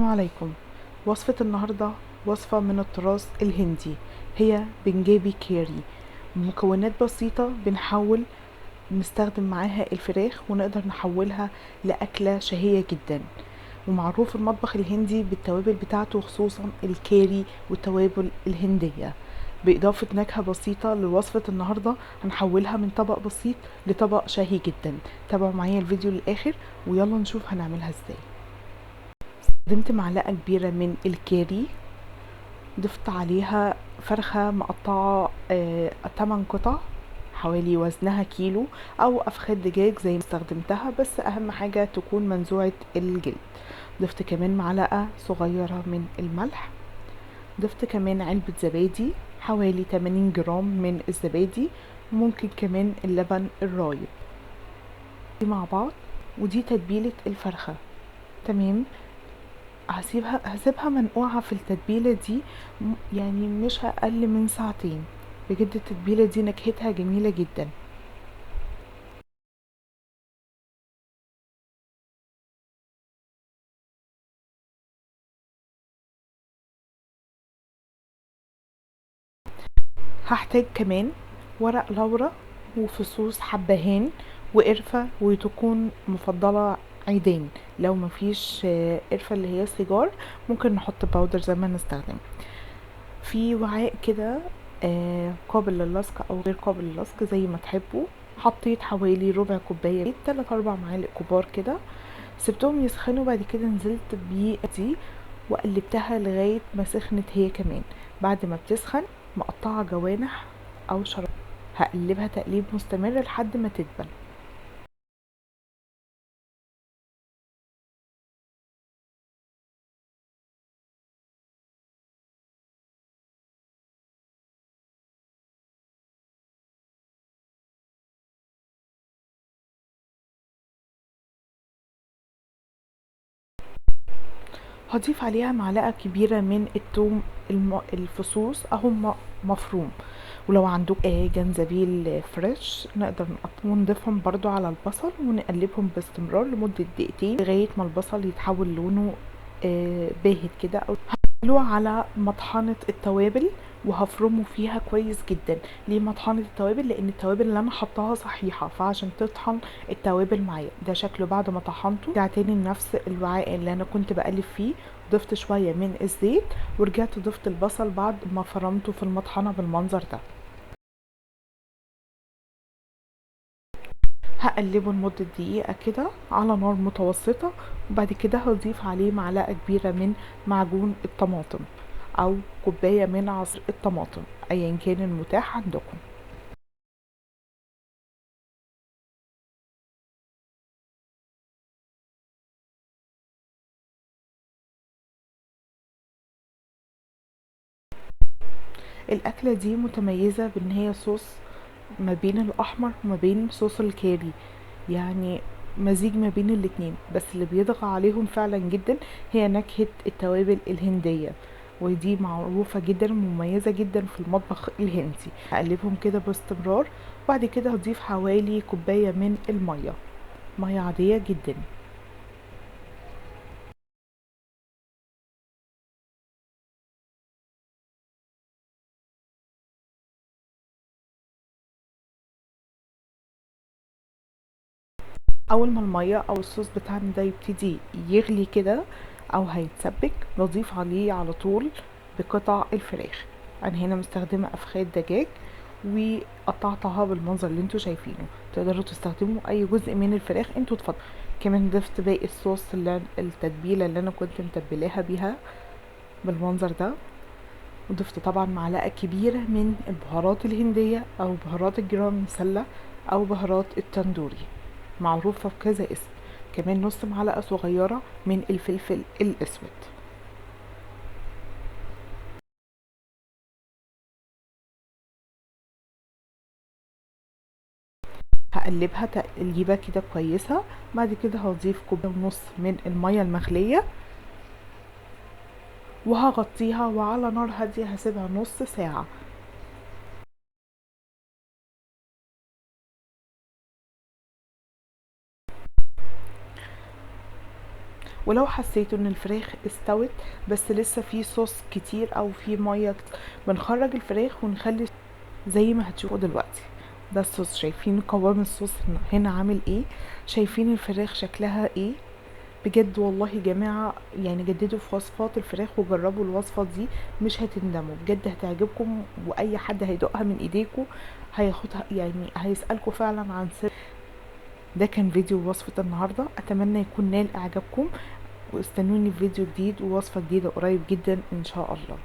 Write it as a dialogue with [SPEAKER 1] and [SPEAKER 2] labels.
[SPEAKER 1] السلام عليكم. وصفة النهاردة وصفة من التراث الهندي، هي بنجابي كيري. بمكونات بسيطة بنحاول نستخدم معاها الفراخ ونقدر نحولها لأكلة شهية جدا. ومعروف المطبخ الهندي بالتوابل بتاعته، خصوصا الكاري والتوابل الهندية. بإضافة نكهة بسيطة لوصفة النهاردة هنحولها من طبق بسيط لطبق شهي جدا. تابعوا معايا الفيديو للآخر ويلا نشوف هنعملها ازاي. استخدمت معلقة كبيرة من الكاري، ضفت عليها فرخة مقطعة 8 قطع، حوالي وزنها كيلو، او افخاد دجاج زي ما استخدمتها، بس اهم حاجة تكون منزوعة الجلد. ضفت كمان معلقة صغيرة من الملح، ضفت كمان علبة زبادي، حوالي 80 جرام من الزبادي، ممكن كمان اللبن الرايب دي مع بعض. ودي تتبيلة الفرخة. تمام. هسيبها منقوعة في التتبيلة دي يعني مش اقل من ساعتين. بجد التتبيلة دي نكهتها جميلة جدا. هحتاج كمان ورق لورا وفصوص حبهان وقرفة، وتكون مفضلة عيدان. لو مفيش قرفة اللي هي سيجار، ممكن نحط باودر زي ما نستخدم. في وعاء كده قابل للصق او غير قابل للصق زي ما تحبوا. حطيت حوالي ربع كوبايه، 3 4 معالق كبار كده، سبتهم يسخنوا. بعد كده نزلت دي وقلبتها لغايه ما سخنت هي كمان. بعد ما بتسخن مقطعه جوانح او شرايح، هقلبها تقليب مستمر لحد ما تدبل. هضيف عليها معلقة كبيرة من الثوم الفصوص اهو مفروم. ولو عندك جنزبيل فريش نقدر نقطعهم ونضيفهم برضو على البصل ونقلبهم باستمرار لمدة دقيقتين لغاية ما البصل يتحول لونه باهت كده. او هعمله على مطحنة التوابل وهفرمه فيها كويس جدا. ليه مطحنة التوابل؟ لان التوابل اللي انا حطاها صحيحة، فعشان تطحن التوابل معايا. ده شكله بعد ما طحنته. رجعت تاني لنفس الوعاء اللي انا كنت بقلب فيه، ضفت شوية من الزيت ورجعت ضفت البصل بعد ما فرمته في المطحنة بالمنظر ده. هقلبه لمدة دقيقة كده على نار متوسطة. وبعد كده هضيف عليه معلقة كبيرة من معجون الطماطم او كوباية من عصير الطماطم، ايا كان المتاح عندكم. الاكلة دي متميزة بان هي صوص ما بين الاحمر وما بين صوص الكاري، يعني مزيج ما بين الاتنين. بس اللي بيضغى عليهم فعلا جدا هي نكهة التوابل الهندية، ودي معروفة جدا ومميزة جدا في المطبخ الهندي. هقلبهم كده باستمرار. وبعد كده هضيف حوالي كوباية من المية، مية عادية جدا. اول ما المية او الصوص بتاعنا ده يبتدي يغلي كده او هيتسبك، نضيف عليه على طول بقطع الفراخ. انا هنا مستخدمة افخاد دجاج وقطعتها بالمنظر اللي انتوا شايفينه. تقدروا تستخدموا اي جزء من الفراخ انتوا تفضلوا. كمان ضفت باقي الصوص التتبيلة اللي انا كنت متبلاها بيها بالمنظر ده. وضفت طبعا معلقة كبيرة من البهارات الهندية او بهارات الجرام مسلة او بهارات التندوري، معروفة بكذا اسم. كمان نص معلقة صغيرة من الفلفل الاسود. هقلبها تقليبة كده كويسة. بعد كده هضيف كوباية ونص من المية المغلية وهغطيها، وعلى نار هادية هسيبها نص ساعة. ولو حسيتوا ان الفراخ استوت بس لسه في صوص كتير او في ميه كتير، بنخرج الفراخ ونخلي زي ما هتشوفوا دلوقتي. ده الصوص، شايفين قوام الصوص هنا عامل ايه؟ شايفين الفراخ شكلها ايه؟ بجد والله يا جماعة يعني جددوا في وصفات الفراخ وجربوا الوصفة دي، مش هتندموا بجد، هتعجبكم، واي حد هيدوقها من ايديكم هياخدها يعني هيسألكم فعلا عن سر. ده كان فيديو وصفة النهاردة، اتمنى يكون نال اعجابكم، واستنوني في فيديو جديد ووصفة جديدة قريب جدا ان شاء الله.